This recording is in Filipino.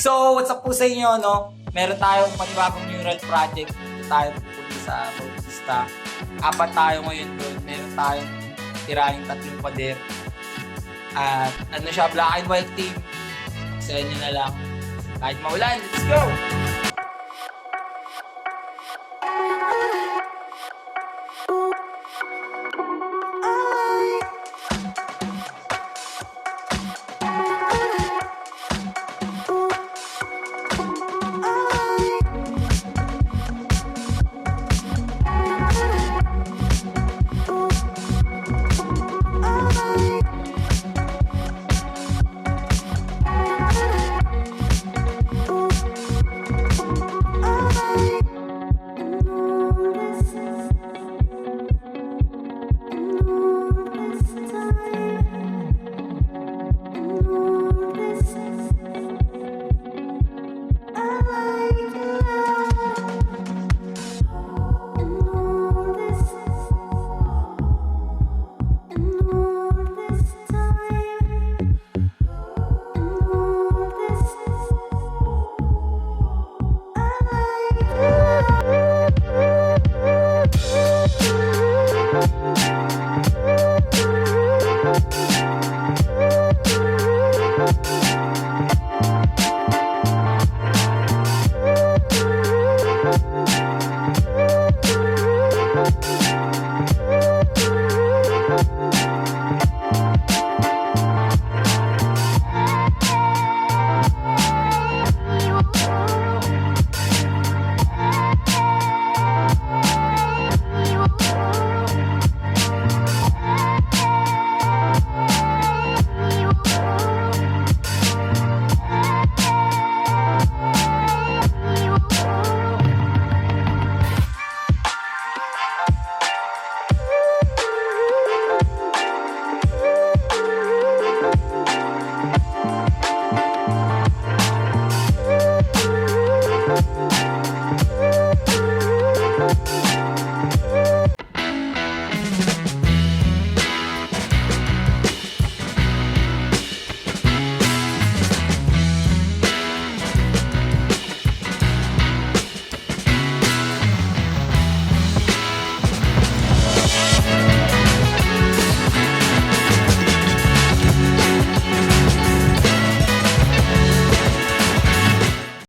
So, what's up po sa inyo, no? Meron tayong panibagong mural project. Dito tayo pupunta sa Bautista. 4 tayo ngayon doon. Meron tayong tirahing 3 pader. At ano siya, black and white team. Sa inyo na lang. Kahit maulan, let's go!